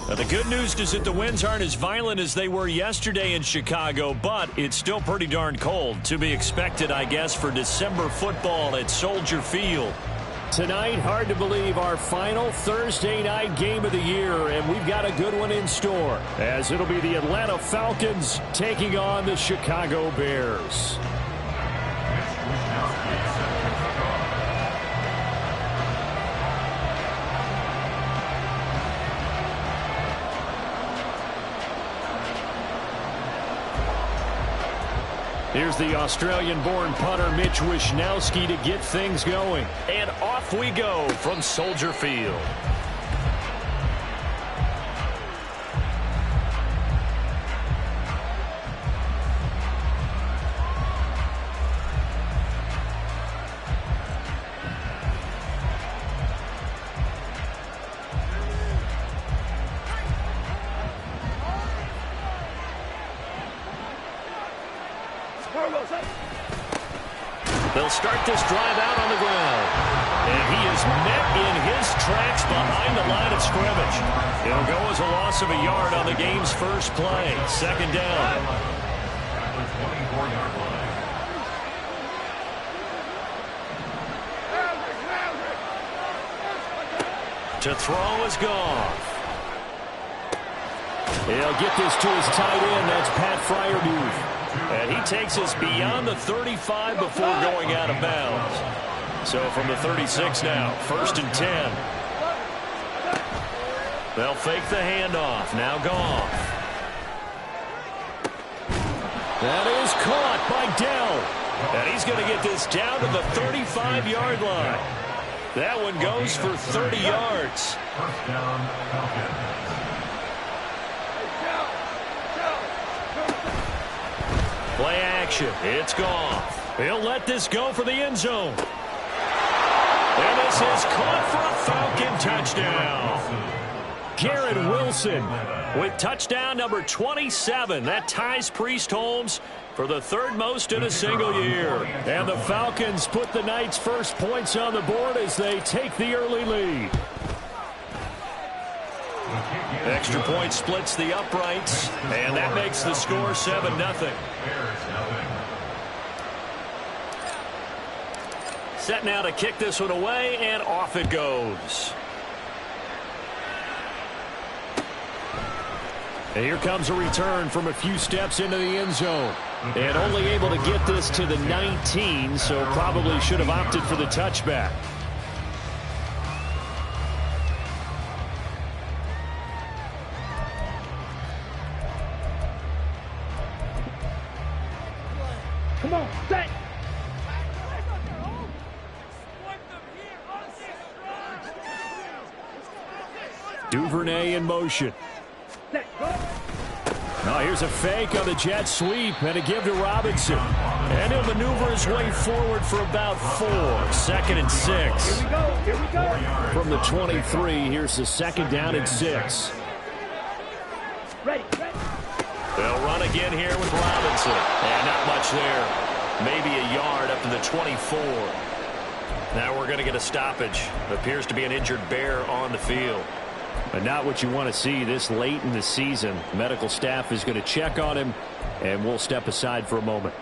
Now, the good news is that the winds aren't as violent as they were yesterday in Chicago, but it's still pretty darn cold. To be expected, I guess, for December football at Soldier Field. Tonight, hard to believe, our final Thursday night game of the year, and we've got a good one in store, as it'll be the Atlanta Falcons taking on the Chicago Bears. Here's the Australian-born punter Mitch Wishnowsky to get things going. And off we go from Soldier Field. They'll start this drive out on the ground. And he is met in his tracks behind the line of scrimmage. It'll go as a loss of a yard on the game's first play. Second down. To throw is Goff. He'll get this to his tight end. That's Pat Freiermuth. And he takes us beyond the 35 before going out of bounds. So from the 36 now, 1st and 10. They'll fake the handoff. Now Goff. That is caught by Dell. And he's going to get this down to the 35-yard line. That one goes for 30 yards. First down, Falcons. Play action. It's Goff. He'll let this go for the end zone. And this is caught for a Falcon touchdown. Garrett Wilson with touchdown number 27. That ties Priest Holmes for the third most in a single year. And the Falcons put the Knights' first points on the board as they take the early lead. Extra point splits the uprights, and that makes the score 7-0. Set now to kick this one away, and off it goes. And here comes a return from a few steps into the end zone. And only able to get this to the 19, so probably should have opted for the touchback. Come on, set. Duvernay in motion. Now here's a fake on the jet sweep and a give to Robinson. And he'll maneuver his way forward for about 4. 2nd and 6. Here we go, here we go. From the 23, here's the 2nd down and 6. Ready, ready. They'll run again here with Robinson. And not much there. Maybe a yard up to the 24. Now we're going to get a stoppage. Appears to be an injured Bear on the field. But not what you want to see this late in the season. Medical staff is going to check on him, and we'll step aside for a moment.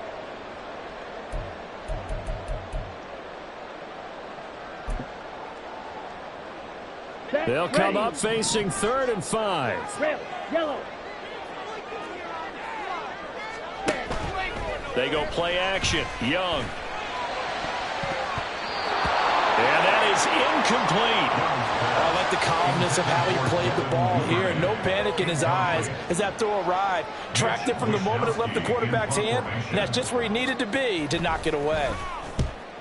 They'll come up facing 3rd and 5. Red, yellow. They go play action. Young. And that is incomplete. I like the calmness of how he played the ball here. No panic in his eyes as that throw arrived. Tracked it from the moment it left the quarterback's hand, and that's just where he needed to be to knock it away.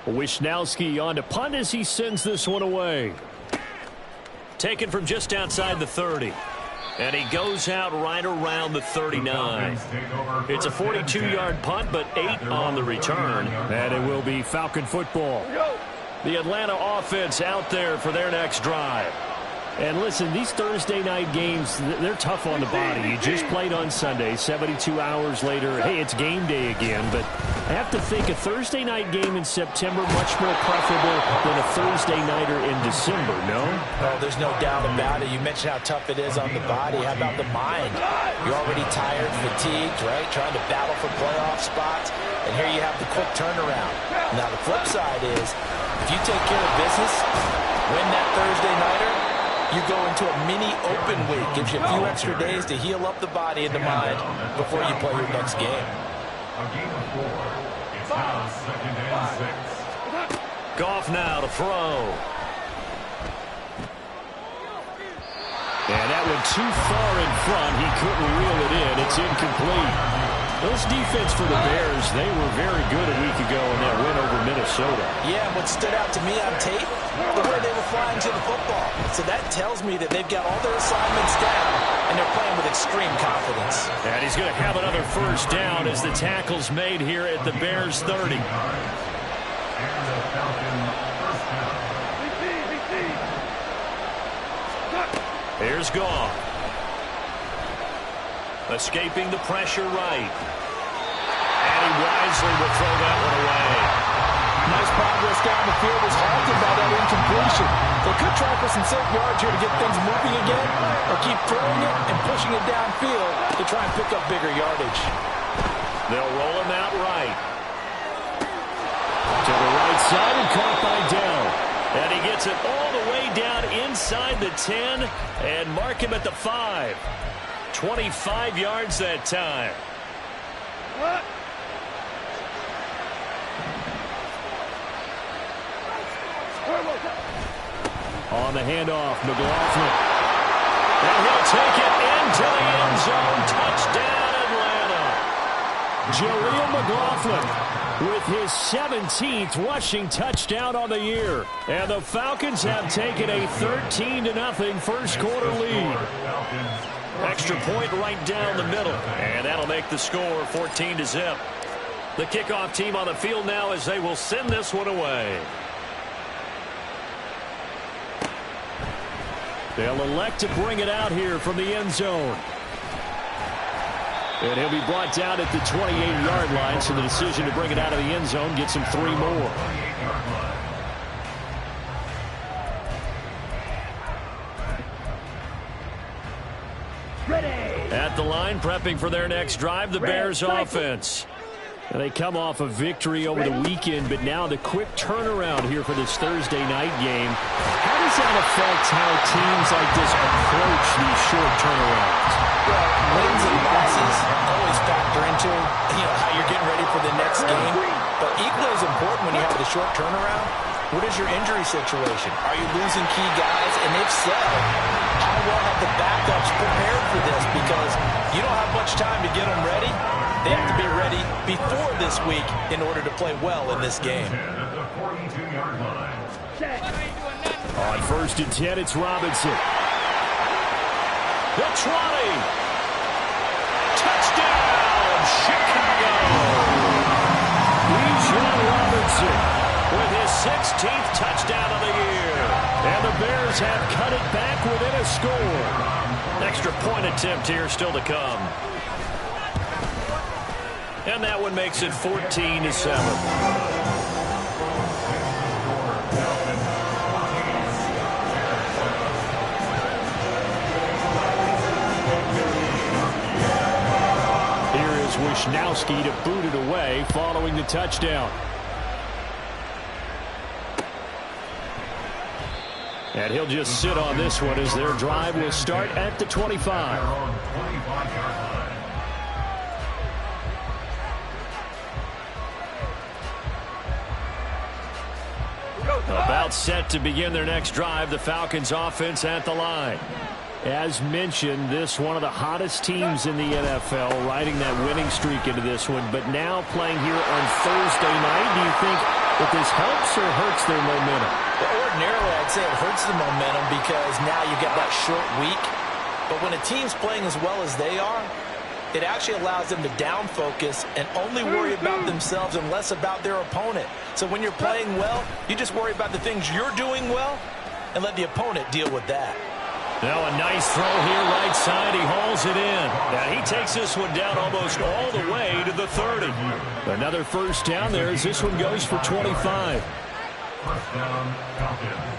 Wishnowsky on to punt as he sends this one away. Taken from just outside the 30. And he goes out right around the 39. It's a 42-yard punt, but 8 on the return. And it will be Falcon football. The Atlanta offense out there for their next drive. And listen, these Thursday night games, they're tough on the body. You just played on Sunday, 72 hours later, hey, it's game day again. But I have to think a Thursday night game in September much more preferable than a Thursday nighter in December, no? Oh, there's no doubt about it. You mentioned how tough it is on the body. How about the mind? You're already tired, fatigued, right? Trying to battle for playoff spots. And here you have the quick turnaround. Now, the flip side is, if you take care of business, win that Thursday nighter, you go into a mini open week. Gives you a few extra days to heal up the body and the mind before you play your next game. A game of 4. It's now 2nd and 6. Goff now to throw. And that went too far in front. He couldn't reel it in. It's incomplete. This defense for the Bears, they were very good a week ago in that win over Minnesota. Yeah, what stood out to me on tape, the way they were flying to the football. So that tells me that they've got all their assignments down, and they're playing with extreme confidence. And he's going to have another first down as the tackle's made here at the Bears 30. And the Falcon first down. Here's Goff. Escaping the pressure right. And he wisely will throw that one away. Nice progress down the field was halted by that incompletion. They could try for some safe yards here to get things moving again, or keep throwing it and pushing it downfield to try and pick up bigger yardage. They'll roll him out right. To the right side and caught by Dell. And he gets it all the way down inside the 10 and mark him at the 5. 25 yards that time. On the handoff, McLaughlin. And he'll take it into the end zone. Touchdown, Atlanta. Jaleel McLaughlin with his 17th rushing touchdown on the year. And the Falcons have taken a 13-0 first quarter lead. Extra point right down the middle. And that'll make the score 14-0. The kickoff team on the field now as they will send this one away. They'll elect to bring it out here from the end zone. And he'll be brought down at the 28-yard line, so the decision to bring it out of the end zone gets him 3 more. At the line, prepping for their next drive, the Bears offense. And they come off a victory over the weekend, but now the quick turnaround here for this Thursday night game. How does that affect how teams like this approach these short turnarounds? Well, wins and losses always factor into how you're getting ready for the next game. But equally as important when you have the short turnaround, what is your injury situation? Are you losing key guys? And if so, how well have the backups prepared for this? Because you don't have much time to get them ready. They have to be ready before this week in order to play well in this game. On 1st and 10, it's Robinson. The 20. Touchdown, Chicago. Bijan Robinson with his 16th touchdown of the year. And the Bears have cut it back within a score. Extra point attempt here still to come. And that one makes it 14-7. Here is Wisnowski to boot it away following the touchdown. And he'll just sit on this one as their drive will start at the 25. About set to begin their next drive, the Falcons offense at the line. As mentioned, this one of the hottest teams in the NFL, riding that winning streak into this one, but now playing here on Thursday night. Do you think that this helps or hurts their momentum? Well, ordinarily, I'd say it hurts the momentum because now you get that short week. But when a team's playing as well as they are, it actually allows them to down focus and only worry about themselves and less about their opponent. So when you're playing well, you just worry about the things you're doing well and let the opponent deal with that. Now a nice throw here right side. He hauls it in. Now he takes this one down almost all the way to the 30. Another first down there as this one goes for 25. First down, Falcons.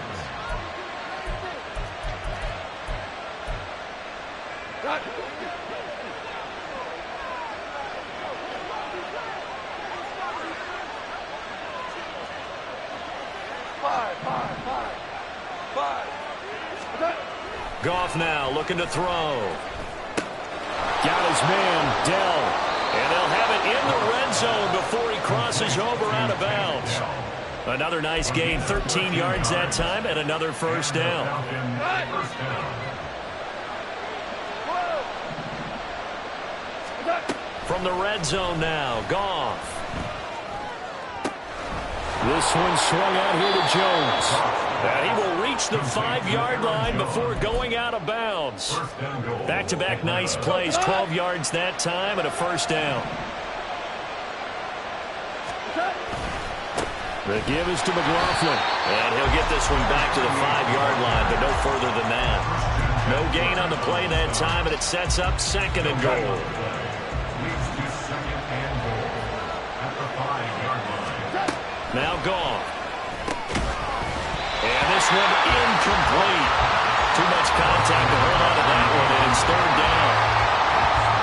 Goff now looking to throw. Got his man, Dell. And they'll have it in the red zone before he crosses over out of bounds. Another nice gain, 13 yards that time, and another first down. From the red zone now, Goff. This one swung out here to Jones. And he will reach the 5-yard line before going out of bounds. Back-to-back nice plays, 12 yards that time, and a first down. The give is to McLaughlin. And he'll get this one back to the 5-yard line, but no further than that. No gain on the play that time, and it sets up second and goal. Now Goff. And this one incomplete. Too much contact to hold on to that one, and it's third down.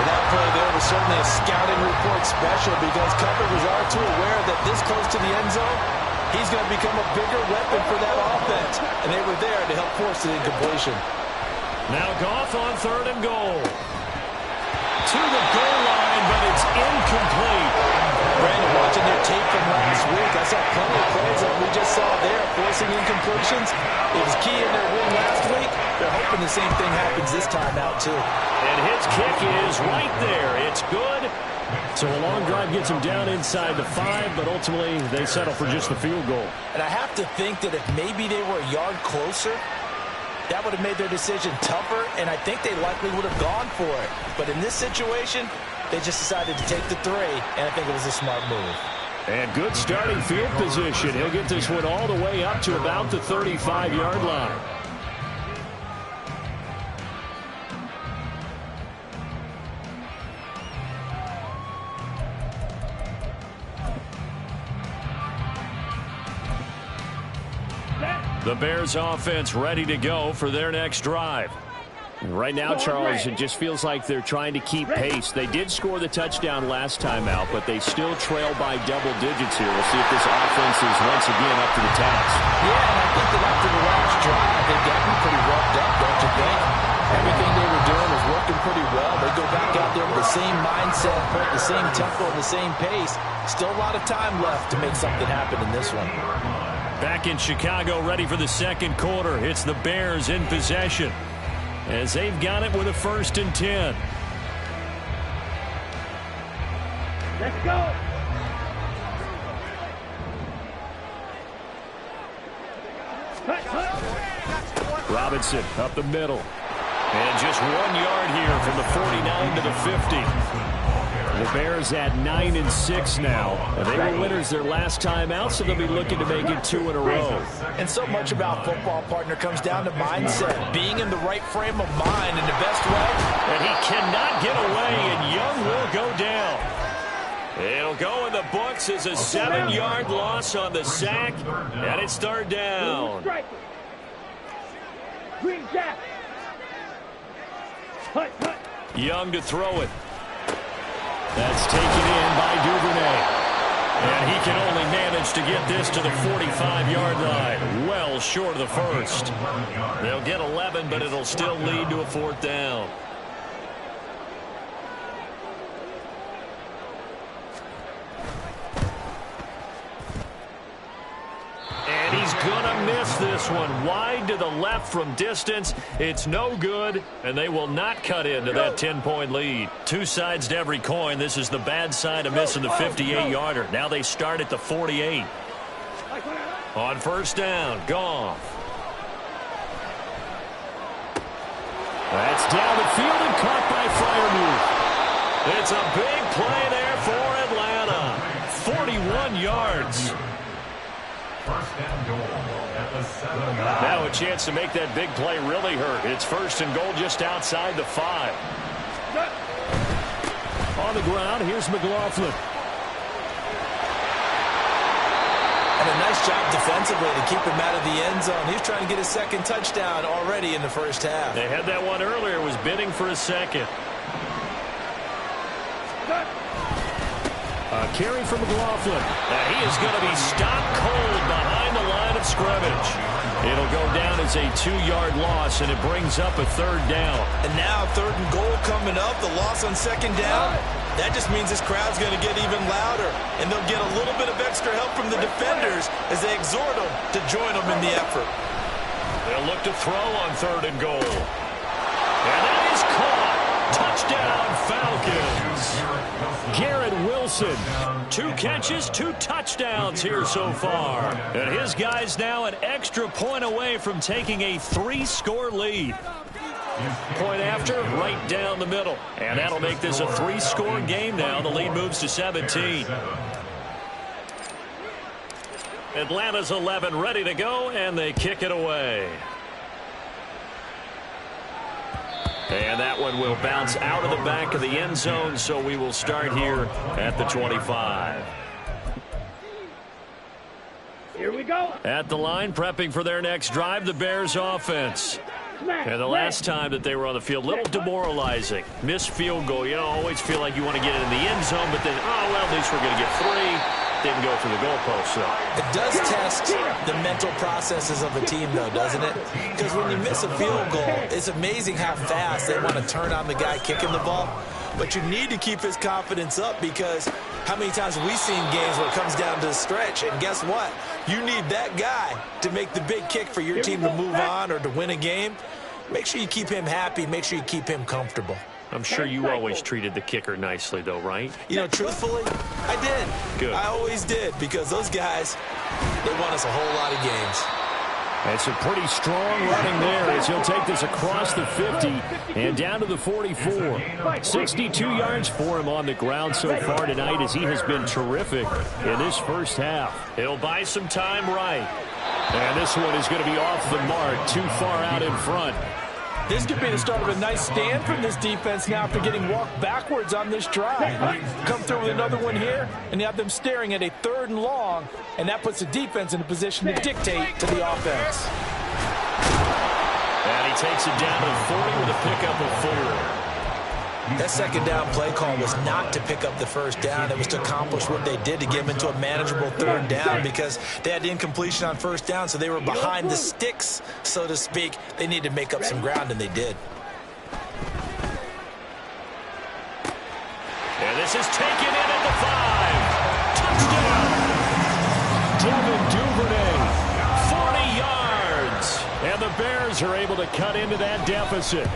And that play there was certainly a scouting report special because coverage are too aware that this close to the end zone, he's going to become a bigger weapon for that offense. And they were there to help force the incompletion. Now Goff on third and goal. To the goal line, but it's incomplete. Brandon, watching their tape from last week, I saw plenty of plays that we just saw there, forcing incompletions. It was key in their win last week. They're hoping the same thing happens this time out, too. And his kick is right there. It's good. So a long drive gets them down inside the 5, but ultimately they settle for just the field goal. And I have to think that if maybe they were a yard closer, that would have made their decision tougher, and I think they likely would have gone for it. But in this situation, they just decided to take the 3, and I think it was a smart move. And good starting field position. He'll get this one all the way up to about the 35-yard line. The Bears offense ready to go for their next drive. Right now, Charles, it just feels like they're trying to keep pace. They did score the touchdown last time out, but they still trail by double digits here. We'll see if this offense is once again up to the task. Yeah, and I think that after the last drive, they've gotten pretty revved up, don't you think? Everything they were doing was working pretty well. They go back out there with the same mindset, the same tempo, and the same pace. Still a lot of time left to make something happen in this one. Back in Chicago, ready for the second quarter. It's the Bears in possession, as they've got it with a 1st and 10. Let's go. Robinson up the middle. And just 1 yard here from the 49 to the 50. The Bears at 9-6 now. And they were winners their last time out, so they'll be looking to make it 2 in a row. And so much about football, partner, comes down to mindset. Being in the right frame of mind in the best way. And he cannot get away, and Young will go down. It'll go in the books as a 7-yard loss on the sack, and it's third down. Green Jack. Young to throw it. That's taken in by Duvernay. And he can only manage to get this to the 45-yard line. Well short of the first. They'll get 11, but it'll still lead to a 4th down. And he's gonna miss this one. Wide to the left from distance. It's no good, and they will not cut into that 10-point lead. Two sides to every coin. This is the bad side of missing the 58-yarder. Now they start at the 48. On first down, Goff. That's down the field and caught by Freiermuth. It's a big play there for Atlanta. 41 yards. First and goal at the 7. Now a chance to make that big play really hurt. It's first and goal just outside the 5. On the ground, here's McLaughlin. And a nice job defensively to keep him out of the end zone. He's trying to get his second touchdown already in the first half. They had that one earlier, was bidding for a second. A carry from McLaughlin. And he is going to be stopped cold behind the line of scrimmage. It'll go down as a 2-yard loss, and it brings up a third down. And now third and goal coming up. The loss on second down. That just means this crowd's going to get even louder. And they'll get a little bit of extra help from the defenders as they exhort them to join them in the effort. They'll look to throw on third and goal. And that is caught. Touchdown, Falcons. Garrett Wilson, 2 catches, 2 touchdowns here so far. And his guys now an extra point away from taking a 3-score lead. Point after, right down the middle. And that'll make this a 3-score game now. The lead moves to 17. Atlanta's 11 ready to go, and they kick it away. And that one will bounce out of the back of the end zone, so we will start here at the 25. Here we go. At the line, prepping for their next drive, the Bears offense. And the last time that they were on the field, a little demoralizing. Missed field goal. You know, always feel like you want to get it in the end zone, but then, oh, well, at least we're going to get 3. Didn't go through the goalpost, though. It does test the mental processes of a team, though, doesn't it? Because when you miss a field goal, it's amazing how fast they want to turn on the guy kicking the ball. But you need to keep his confidence up, because how many times have we seen games where it comes down to the stretch? And guess what? You need that guy to make the big kick for your team to move on or to win a game. Make sure you keep him happy. Make sure you keep him comfortable. I'm sure you always treated the kicker nicely, though, right? You know, truthfully, I did. Good. I always did, because those guys, they won us a whole lot of games. It's a pretty strong running there as he'll take this across the 50 and down to the 44. 62 yards for him on the ground so far tonight, as he has been terrific in this first half. He'll buy some time right. And this one is going to be off the mark, too far out in front. This could be the start of a nice stand from this defense now after getting walked backwards on this drive. Come through with another one here, and you have them staring at a 3rd and long, and that puts the defense in a position to dictate to the offense. And he takes it down to the 40 with a pickup of 4. That second down play call was not to pick up the first down. It was to accomplish what they did to get them into a manageable 3rd down, because they had the incompletion on first down, so they were behind the sticks, so to speak. They needed to make up some ground, and they did. And this is taken in at the 5. Touchdown! Devin Duvernay, 40 yards. And the Bears are able to cut into that deficit.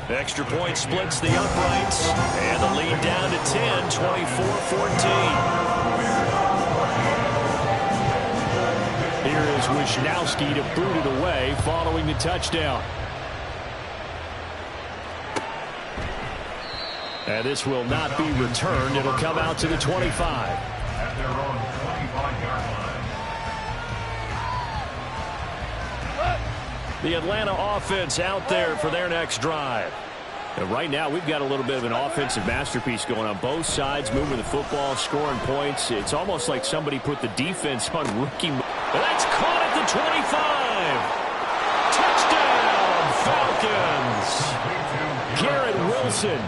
Extra point splits the uprights, and the lead down to 10, 24-14. Here is Wisnowski to boot it away following the touchdown. And this will not be returned. It'll come out to the 25. At their own 25-yard line. The Atlanta offense out there for their next drive. And right now, we've got a little bit of an offensive masterpiece going on both sides, moving the football, scoring points. It's almost like somebody put the defense on rookie. That's caught at the 25. Touchdown, Falcons. Garrett Wilson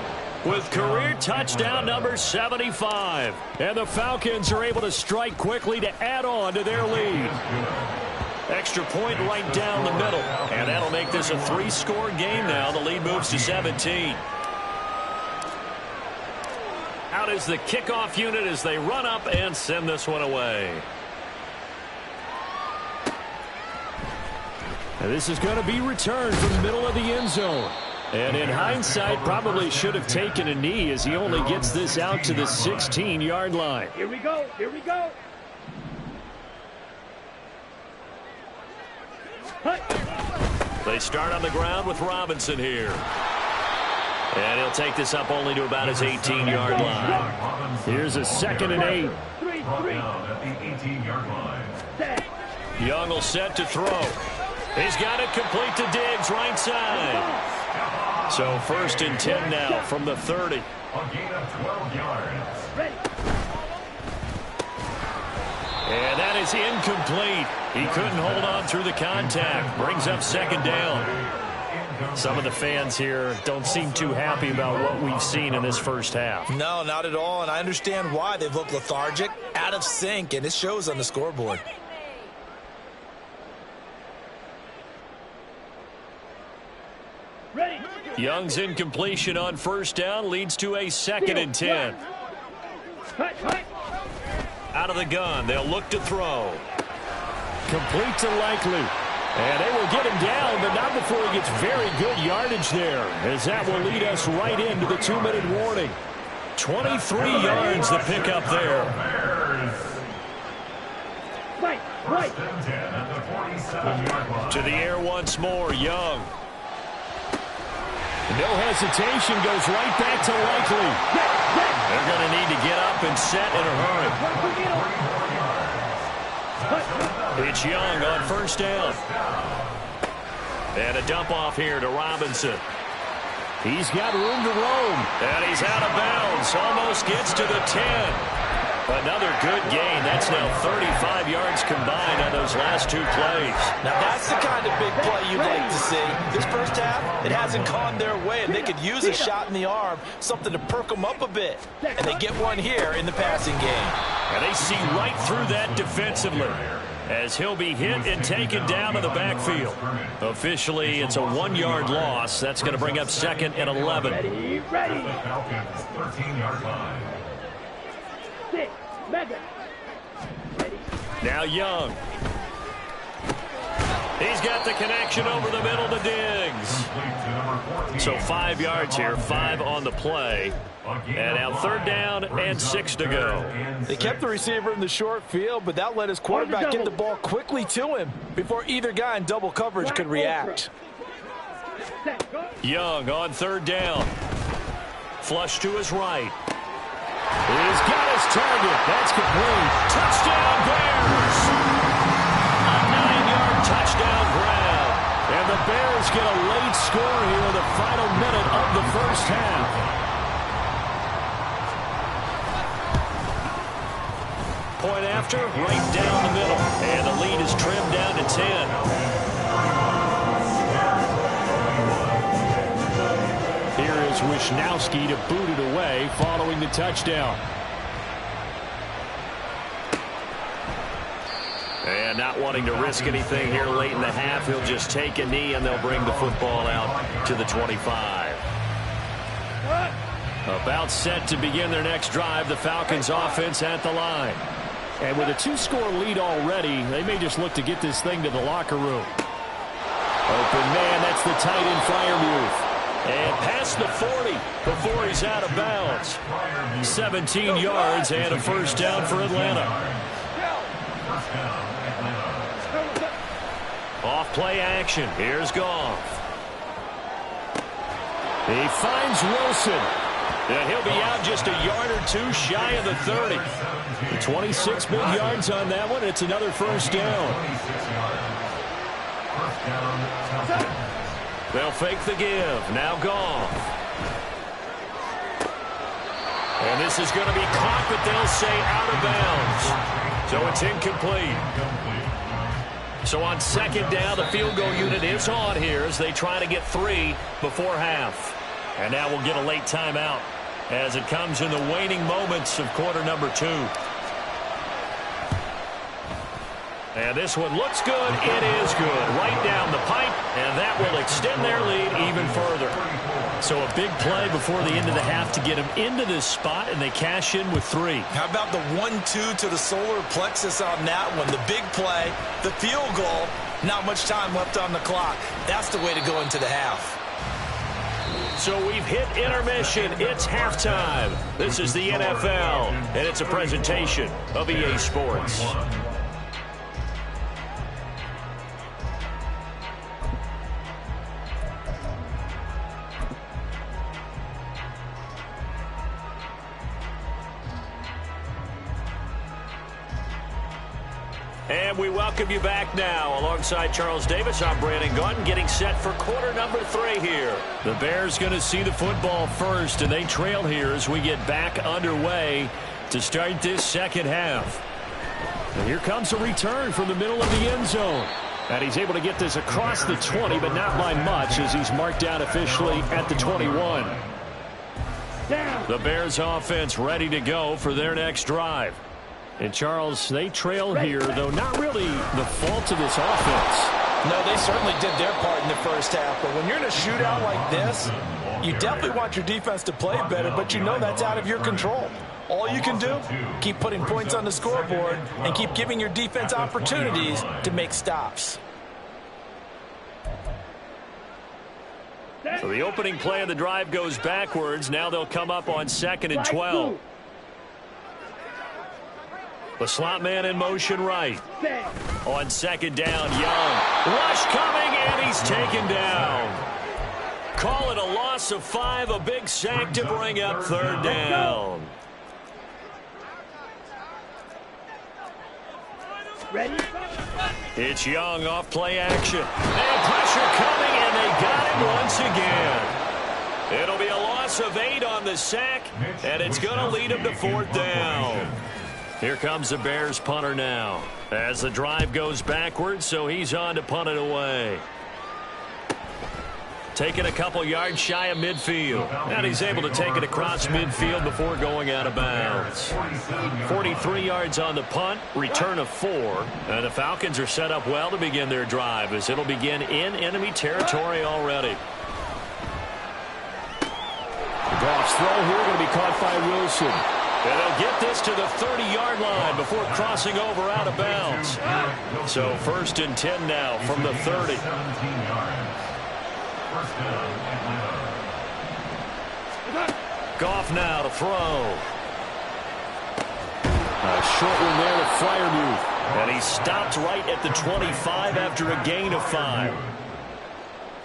with career touchdown number 75. And the Falcons are able to strike quickly to add on to their lead. Extra point right down the middle. And that'll make this a 3-score game now. The lead moves to 17. Out is the kickoff unit as they run up and send this one away. And this is going to be returned from the middle of the end zone. And in hindsight, probably should have taken a knee as he only gets this out to the 16-yard line. Here we go. Here we go. They start on the ground with Robinson here. And he'll take this up only to about his 18-yard line. Here's a 2nd and 8. brought down at the 18-yard line. Young will set to throw. He's got it complete to Diggs, right side. So 1st and 10 now from the 30. A gain of 12 yards. Ready. And that is incomplete. He couldn't hold on through the contact. Brings up 2nd down. Some of the fans here don't seem too happy about what we've seen in this first half. No, not at all, and I understand why. They've looked lethargic, out of sync, and it shows on the scoreboard. Ready. Young's incompletion on 1st down leads to a 2nd and 10. Out of the gun, they'll look to throw. Complete to Likely. And they will get him down, but not before he gets very good yardage there, as that will lead us right into the 2-minute warning. 23 yards to pick up there. Right. First and 10 at the 47-yard line. To the air once more, Young. No hesitation, goes right back to Likely. They're going to need to get up and set in a hurry. It's Young on 1st down. And a dump off here to Robinson. He's got room to roam. And he's out of bounds. Almost gets to the 10. Another good gain. That's now 35 yards combined on those last 2 plays. Now that's the kind of big play you'd like to see. This first half, it hasn't gone their way, and they could use a shot in the arm, something to perk them up a bit. And they get one here in the passing game. And they see right through that defensively, as he'll be hit and taken down in the backfield. Officially, it's a 1-yard loss. That's going to bring up 2nd and 11. Ready. The Falcons' 13-yard line. Madden. Now Young. He's got the connection over the middle to Diggs. So 5 yards here, 5 on the play. And now 3rd down and 6 to go. They kept the receiver in the short field, but that let his quarterback get the ball quickly to him before either guy in double coverage could react. Young on 3rd down. Flush to his right. He's got his target. That's complete. Touchdown, Bears! A 9-yard touchdown grab. And the Bears get a late score here in the final minute of the first half. Point after, right down the middle. And the lead is trimmed down to 10. Here is Wisnowski to boot it away following the touchdown. And not wanting to risk anything here late in the half, he'll just take a knee and they'll bring the football out to the 25. About set to begin their next drive, the Falcons offense at the line. And with a 2-score lead already, they may just look to get this thing to the locker room. Open man, that's the tight end Freiermuth. And past the 40 before he's out of bounds. 17 yards and a 1st down for Atlanta. Off play action. Here's Goff. He finds Wilson. And he'll be out just a yard or 2 shy of the 30. 26 big yards on that one. It's another 1st down. They'll fake the give. Now Goff. And this is going to be caught, but they'll say out of bounds. So it's incomplete. So on 2nd down, the field goal unit is on here as they try to get 3 before half. And now we'll get a late timeout as it comes in the waning moments of quarter number 2. And this one looks good. It is good. Right down the pipe, and that will extend their lead even further. So a big play before the end of the half to get them into this spot, and they cash in with 3. How about the 1-2 to the solar plexus on that one? The big play, the field goal, not much time left on the clock. That's the way to go into the half. So we've hit intermission. It's halftime. This is the NFL, and it's a presentation of EA Sports. And we welcome you back now. Alongside Charles Davis, I'm Brandon Gaudin, getting set for quarter number 3 here. The Bears going to see the football first, and they trail here as we get back underway to start this second half. And here comes a return from the middle of the end zone. And he's able to get this across the 20, but not by much, as he's marked down officially at the 21. The Bears offense ready to go for their next drive. And, Charles, they trail here, though not really the fault of this offense. No, they certainly did their part in the first half. But when you're in a shootout like this, you definitely want your defense to play better, but you know that's out of your control. All you can do, keep putting points on the scoreboard and keep giving your defense opportunities to make stops. So the opening play of the drive goes backwards. Now they'll come up on 2nd and 12. The slot man in motion right. On 2nd down, Young. Rush coming, and he's taken down. Call it a loss of 5, a big sack to bring up 3rd down. Ready? It's Young off play action. And pressure coming, and they got him once again. It'll be a loss of 8 on the sack, and it's going to lead him to 4th down. Here comes the Bears punter now as the drive goes backwards, so he's on to punt it away. Taking a couple yards shy of midfield. And he's able to take it across midfield before going out of bounds. 43 yards on the punt, return of 4. And the Falcons are set up well to begin their drive as it'll begin in enemy territory already. Goff's throw here going to be caught by Wilson. And they'll get this to the 30-yard line before crossing over out of bounds. So 1st and 10 now from the 30. Goff now to throw. A short one there to Freiermuth. And he stopped right at the 25 after a gain of 5.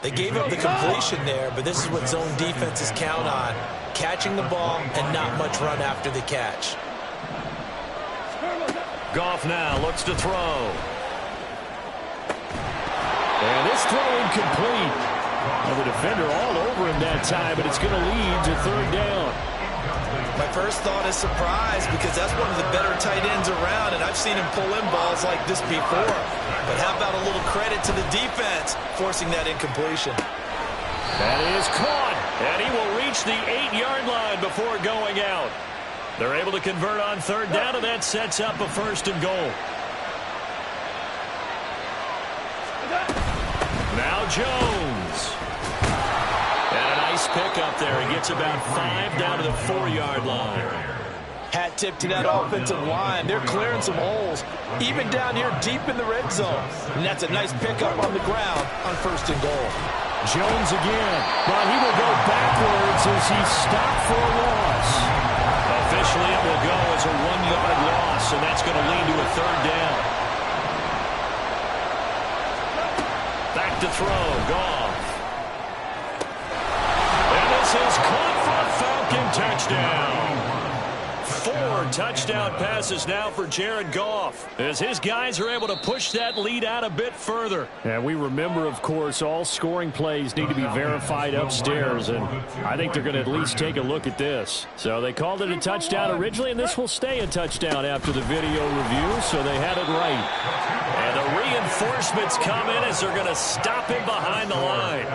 They gave up the completion there, but this is what zone defenses count on. Catching the ball and not much run after the catch. Goff now looks to throw. And this throw incomplete. Well, the defender all over him that time, but it's going to lead to 3rd down. My first thought is surprise, because that's one of the better tight ends around, and I've seen him pull in balls like this before. But how about a little credit to the defense forcing that incompletion? That is caught, and he will reach the 8-yard line before going out. They're able to convert on 3rd down, and that sets up a 1st and goal. Now Jones. And a nice pick up there. He gets about 5 down to the 4-yard line. Hat tip to that offensive line. They're clearing some holes, even down here deep in the red zone. And that's a nice pickup on the ground on 1st and goal. Jones again, but he will go backwards as he stopped for a loss. Officially, it will go as a 1-yard loss, and that's going to lead to a 3rd down. Back to throw, Goff. And this is caught for a Falcon touchdown. 4 touchdown passes now for Jared Goff as his guys are able to push that lead out a bit further. And we remember, of course, all scoring plays need to be verified upstairs, and I think they're going to at least take a look at this. So they called it a touchdown originally, and this will stay a touchdown after the video review, so they had it right. And the reinforcements come in as they're going to stop him behind the line.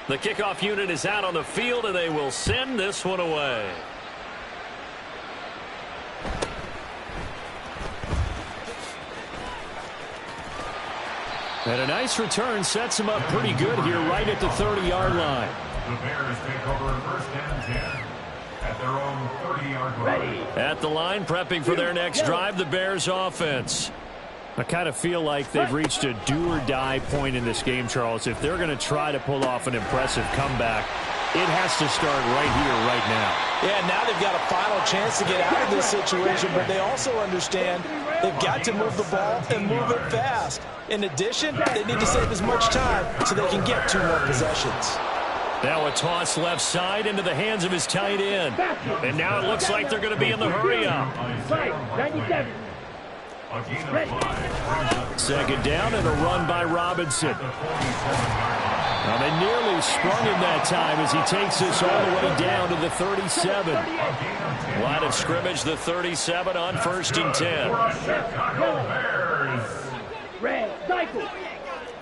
The kickoff unit is out on the field, and they will send this one away. And a nice return sets him up pretty good here right at the 30-yard line. The Bears take over 1st and 10 at their own 30-yard line. At the line, prepping for their next drive, the Bears offense. I kind of feel like they've reached a do-or-die point in this game, Charles. If they're going to try to pull off an impressive comeback, it has to start right here, right now. Yeah, now they've got a final chance to get out of this situation, but they also understand they've got to move the ball and move it fast. In addition, they need to save as much time so they can get 2 more possessions. Now a toss left side into the hands of his tight end. And now it looks like they're going to be in the hurry-up. 97. Second down and a run by Robinson. Now they nearly sprung him that time as he takes this all the way down to the 37. Line of scrimmage, the 37 on 1st and 10. Red, cycle.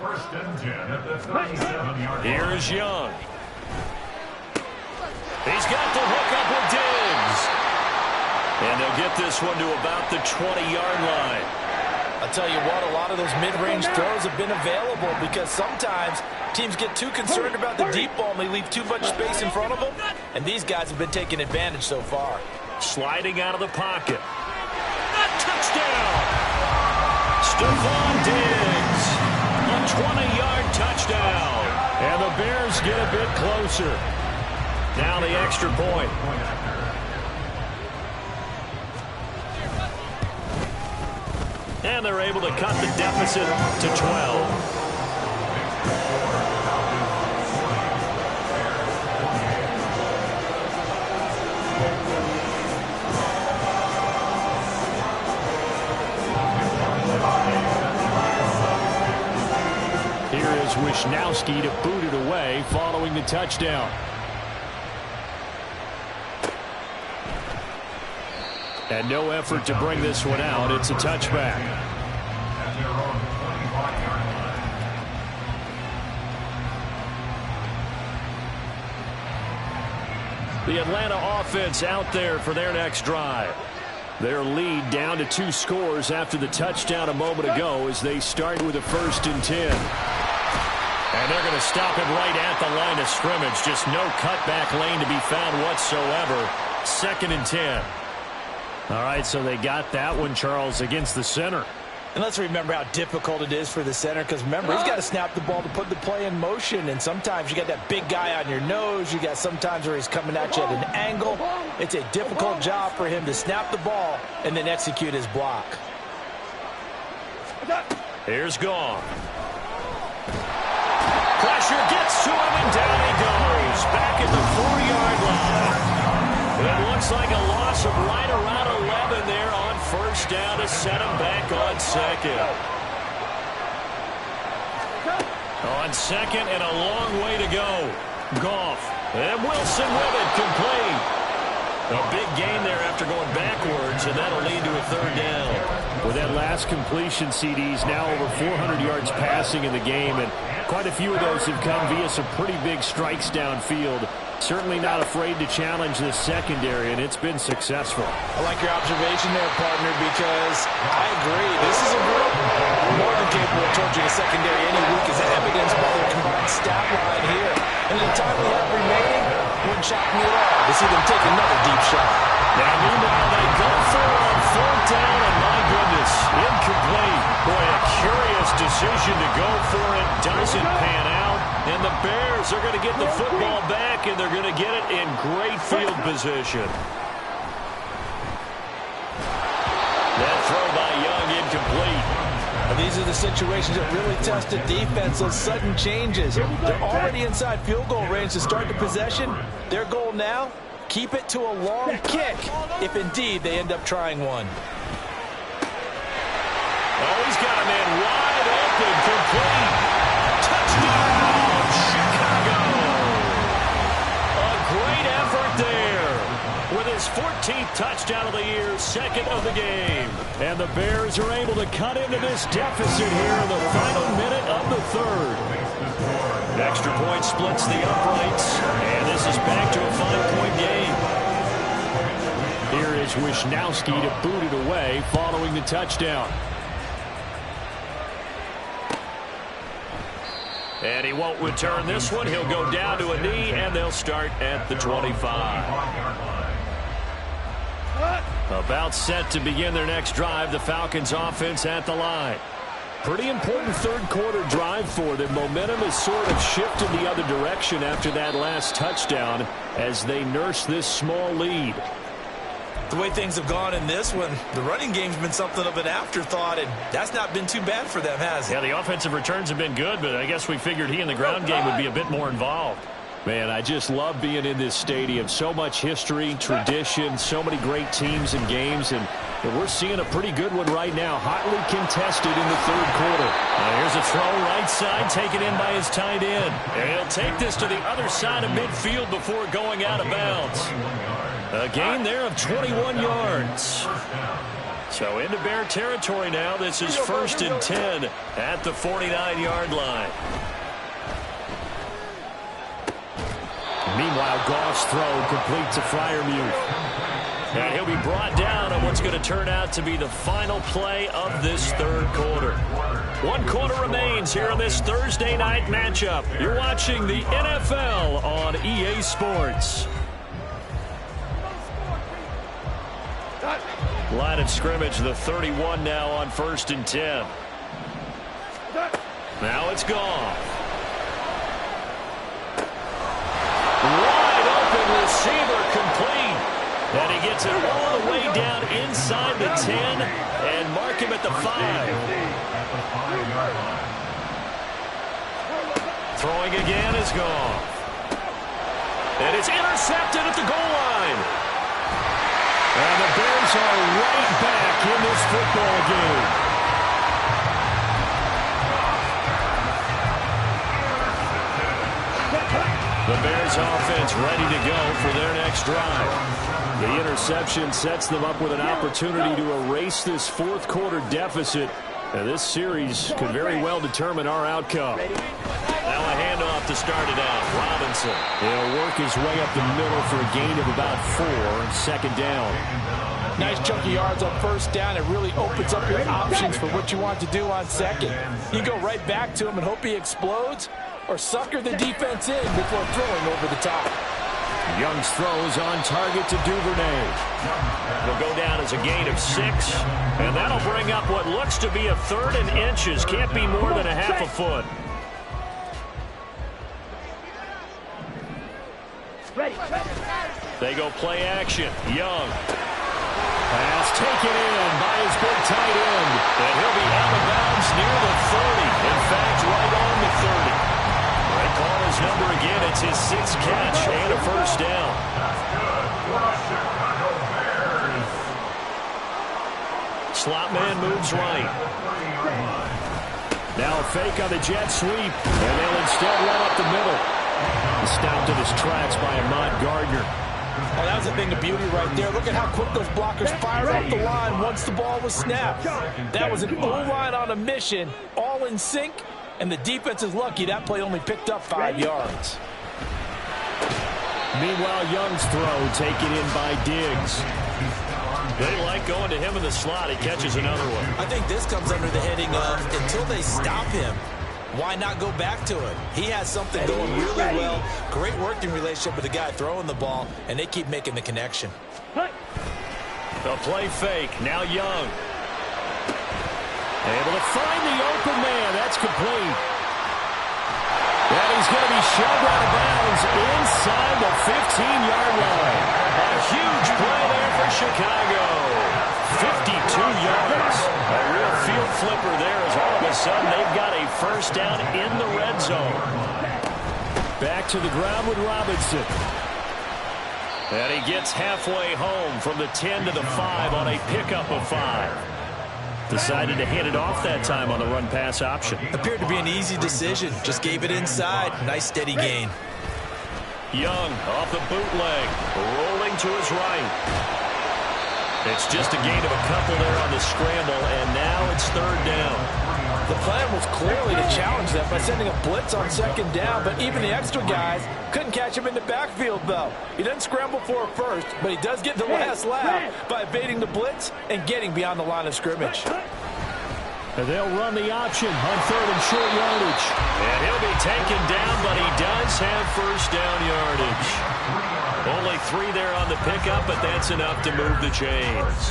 1st and 10 at the 37-yard line. Here's Young. He's got the hook up with Diggs. And they'll get this one to about the 20-yard line. I'll tell you what, a lot of those mid-range throws have been available because sometimes teams get too concerned about the deep ball and they leave too much space in front of them. And these guys have been taking advantage so far. Sliding out of the pocket. A touchdown! Stephon Diggs. A 20-yard touchdown. And the Bears get a bit closer. Now the extra point. And they're able to cut the deficit to 12. Here is Wisnowski to boot it away following the touchdown. And no effort to bring this one out. It's a touchback. The Atlanta offense out there for their next drive. Their lead down to 2 scores after the touchdown a moment ago as they start with a 1st and 10. And they're going to stop him right at the line of scrimmage. Just no cutback lane to be found whatsoever. 2nd and 10. All right, so they got that one, Charles, against the center. And let's remember how difficult it is for the center because, remember, he's got to snap the ball to put the play in motion. And sometimes you got that big guy on your nose. You got sometimes where he's coming at you at an angle. It's a difficult job for him to snap the ball and then execute his block. Here's Goff. Pressure gets to him, and down he goes. Back at the 4-yard line. It looks like a loss of right around 11 there on 1st down to set him back on 2nd. On 2nd and a long way to go. Goff. And Wilson with it, complete. A big gain there after going backwards, and that'll lead to a 3rd down. With that last completion, CD's now over 400 yards passing in the game, and quite a few of those have come via some pretty big strikes downfield. Certainly not afraid to challenge this secondary, and it's been successful. I like your observation there, partner, because I agree. This is a group more than capable of torching a secondary any week, as evidenced by their combined stat line here. And in the time we have remaining, wouldn't shock me at all to see them take another deep shot. Now, meanwhile, they go for it on 4th down, and my goodness, incomplete. Boy, a curious decision to go for it. Doesn't pan out. And the Bears are going to get the football back, and they're going to get it in great field position. That throw by Young incomplete. And these are the situations that really test a defense, those sudden changes. They're already inside field goal range to start the possession. Their goal now, keep it to a long kick, if indeed they end up trying one. Oh, he's got a man wide open, complete. Touchdown, Chicago. A great effort there. With his 14th touchdown of the year, 2nd of the game. And the Bears are able to cut into this deficit here in the final minute of the 3rd. Extra point splits the uprights, and this is back to a 5-point game. Here is Wisnowski to boot it away following the touchdown. And he won't return this one. He'll go down to a knee, and they'll start at the 25. About set to begin their next drive. The Falcons offense at the line. Pretty important 3rd quarter drive for them. Momentum has sort of shifted the other direction after that last touchdown as they nurse this small lead. The way things have gone in this one, the running game's been something of an afterthought, and that's not been too bad for them, has it? Yeah, the offensive returns have been good, but I guess we figured he in the ground game would be a bit more involved. Man, I just love being in this stadium. So much history, tradition, so many great teams and games, and we're seeing a pretty good one right now. Hotly contested in the third quarter. Here's a throw right side, taken in by his tight end. And he'll take this to the other side of midfield before going out of bounds. A gain there of 21 yards. So into Bear territory now. This is 1st and 10 at the 49-yard line. Meanwhile, Goff's throw complete to Freiermuth. And he'll be brought down on what's going to turn out to be the final play of this third quarter. 1 quarter remains here in this Thursday night matchup. You're watching the NFL on EA Sports. Line of scrimmage, the 31 now on 1st and 10. Now it's gone. Wide open receiver complete. And he gets it all the way down inside the 10 and mark him at the 5. Throwing again is gone. And it's intercepted at the goal line. And the Bears are right back in this football game. The Bears offense ready to go for their next drive. The interception sets them up with an opportunity to erase this fourth quarter deficit. And this series could very well determine our outcome. Now a handoff to start it out. Robinson. He'll work his way up the middle for a gain of about 4. 2nd down. Nice chunk of yards on 1st down. It really opens up your options for what you want to do on 2nd. You go right back to him and hope he explodes, or sucker the defense in before throwing over the top. Young's throw is on target to Duvernay. It'll go down as a gain of 6, and that'll bring up what looks to be a 3rd and inches. Can't be more than a half a foot. They go play action. Young. Pass taken in by his big tight end. And he'll be out of bounds near the 30. In fact, right on the 30. They call his number again. It's his 6th catch and a 1st down. Slot man moves right. Now a fake on the jet sweep. And they'll instead run up the middle. Stopped in his tracks by Ahmad Gardner. Oh, that was a thing of beauty right there. Look at how quick those blockers fired off the line once the ball was snapped. That was an O-line on a mission, all in sync, and the defense is lucky that play only picked up 5 yards. Meanwhile, Young's throw taken in by Diggs. They like going to him in the slot. He catches another one. I think this comes under the heading of until they stop him, why not go back to him? He has something going really well. Great working relationship with the guy throwing the ball, and they keep making the connection. The play fake. Now Young. Able to find the open man. That's complete. And he's going to be shoved out of bounds inside the 15-yard line. A huge play there for Chicago. 52 yards. A real field flipper there as all of a sudden they've got a 1st down in the red zone. Back to the ground with Robinson. And he gets halfway home from the 10 to the 5 on a pickup of 5. Decided to hand it off that time on the run-pass option. Appeared to be an easy decision. Just gave it inside. Nice steady gain. Young off the bootleg. Rolling to his right. It's just a gain of a couple there on the scramble, and now it's 3rd down. The plan was clearly to challenge them by sending a blitz on 2nd down, but even the extra guys couldn't catch him in the backfield, though. He doesn't scramble for a first, but he does get the last laugh by evading the blitz and getting beyond the line of scrimmage. And they'll run the option on 3rd and short yardage. And he'll be taken down, but he does have 1st down yardage. Only 3 there on the pickup, but that's enough to move the chains.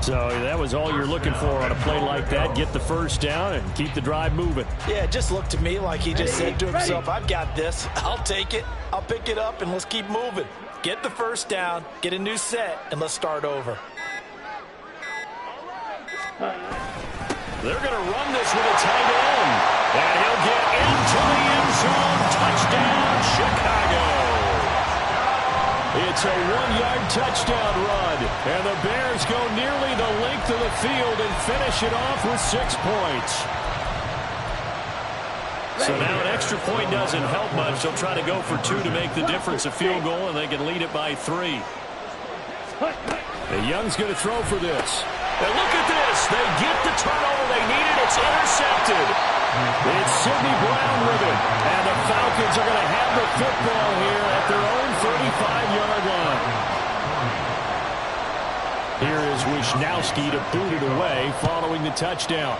So that was all you're looking for on a play like that. Get the 1st down and keep the drive moving. Yeah, it just looked to me like he just said to himself, I've got this. I'll take it. I'll pick it up, and let's keep moving. Get the 1st down, get a new set, and let's start over. They're going to run this with a tight end. And he'll get into the end zone. Touchdown, Chicago. It's a 1-yard touchdown run, and the Bears go nearly the length of the field and finish it off with 6 points. So now an extra point doesn't help much. They'll try to go for 2 to make the difference a field goal, and they can lead it by 3. And Young's going to throw for this. And look at this. They get the turnover they needed. It's intercepted. It's Sidney Brown with it. And the Falcons are going to have the football here at their own 35-yard line. Here is Wisnowski to boot it away following the touchdown.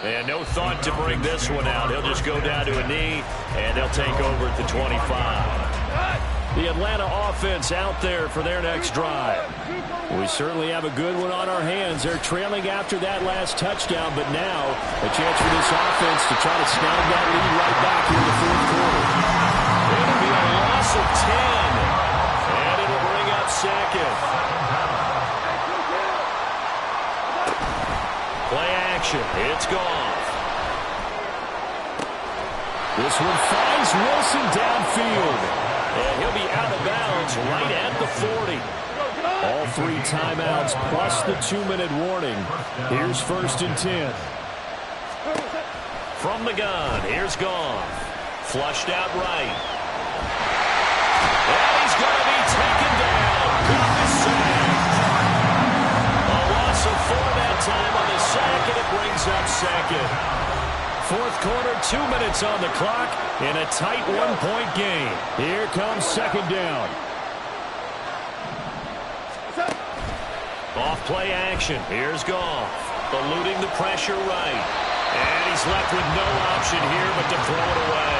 And no thought to bring this one out. He'll just go down to a knee, and they'll take over at the 25. The Atlanta offense out there for their next drive. We certainly have a good one on our hands. They're trailing after that last touchdown, but now a chance for this offense to try to snag that lead right back here in the fourth quarter. It'll be a loss of 10, and it'll bring up second. Play action. It's gone. This one finds Wilson downfield. And he'll be out of bounds right at the 40. All 3 timeouts plus the 2-minute warning. Here's 1st and 10. From the gun, here's Goff. Flushed out right. And he's going to be taken down. Goff is sacked. A loss of 4 that time on the sack, and it brings up second. Fourth quarter, 2 minutes on the clock in a tight 1-point game. Here comes second down. Off play action. Here's Goff. Eluding the pressure right. And he's left with no option here but to throw it away.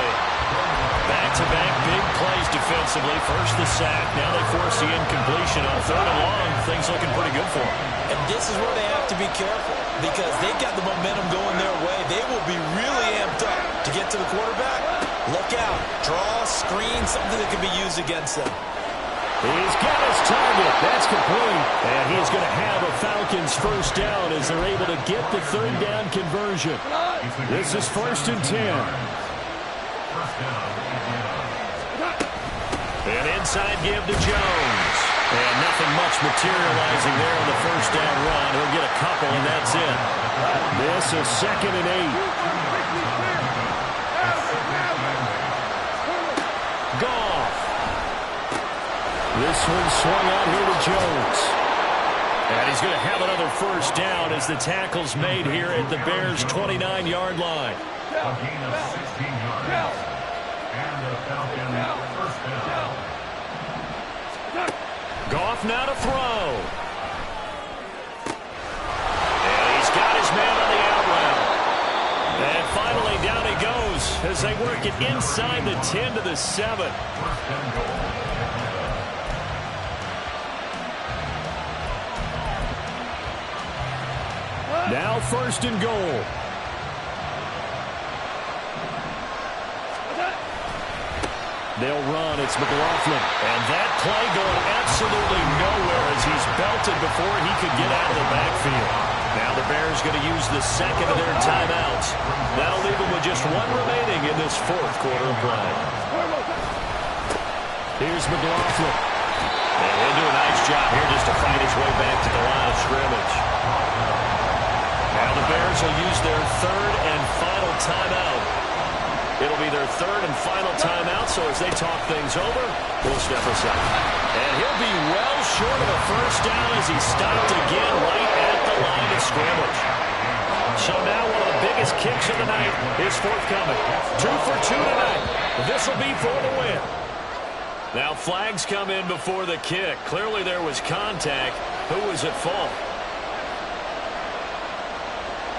Back-to-back big plays defensively. First the sack. Now they force the incompletion on 3rd and long. Things looking pretty good for them. And this is where they have to be careful because they've got the momentum going their way. They will be really amped up to get to the quarterback. Look out. Draw, screen, something that can be used against them. He's got his target. That's complete. And he's going to have a Falcons first down as they're able to get the 3rd down conversion. This is 1st and 10. And inside give to Jones. And nothing much materializing there on the first down run. He'll get a couple, and that's it. This is 2nd and 8. Goff. This one swung out here to Jones. And he's going to have another first down as the tackle's made here at the Bears' 29-yard line. A gain of 16 yards. And the Falcons first down. Goff now to throw. And he's got his man on the out route. And finally down he goes as they work it inside the 10 to the 7. Now 1st and goal. They'll run. It's McLaughlin. And that play going absolutely nowhere as he's belted before he could get out of the backfield. Now the Bears going to use the 2nd of their timeouts. That'll leave them with just 1 remaining in this 4th quarter of play. Here's McLaughlin. And he'll do a nice job here just to fight his way back to the line of scrimmage. Now the Bears will use their 3rd and final timeout. It'll be their 3rd and final timeout, so as they talk things over, we'll step aside. And he'll be well short of a first down as he stopped again right at the line of scrimmage. So now one of the biggest kicks of the night is forthcoming. 2 for 2 tonight. This will be for the win. Now flags come in before the kick. Clearly there was contact. Who was at fault?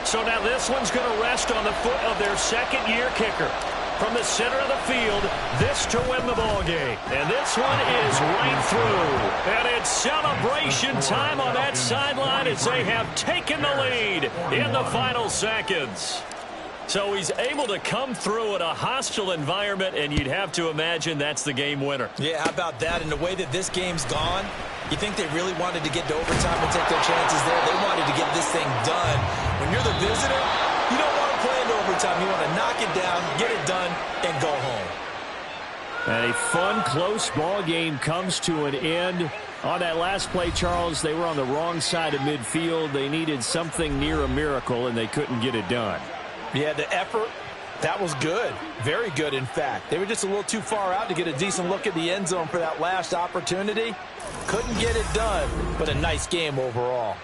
So now this one's going to rest on the foot of their 2nd-year kicker. From the center of the field, this to win the ball game. And this one is right through. And it's celebration time on that sideline as they have taken the lead in the final seconds. So he's able to come through in a hostile environment, and you'd have to imagine that's the game winner. Yeah, how about that? And the way that this game's gone, you think they really wanted to get to overtime and take their chances there? They wanted to get this thing done. When you're the visitor, you don't want to play into overtime. time you want to knock it down, get it done, and go home. And a fun, close ball game comes to an end. On that last play, Charles, they were on the wrong side of midfield. They needed something near a miracle, and they couldn't get it done. Yeah, the effort, that was good. Very good, in fact. They were just a little too far out to get a decent look at the end zone for that last opportunity. Couldn't get it done, but a nice game overall.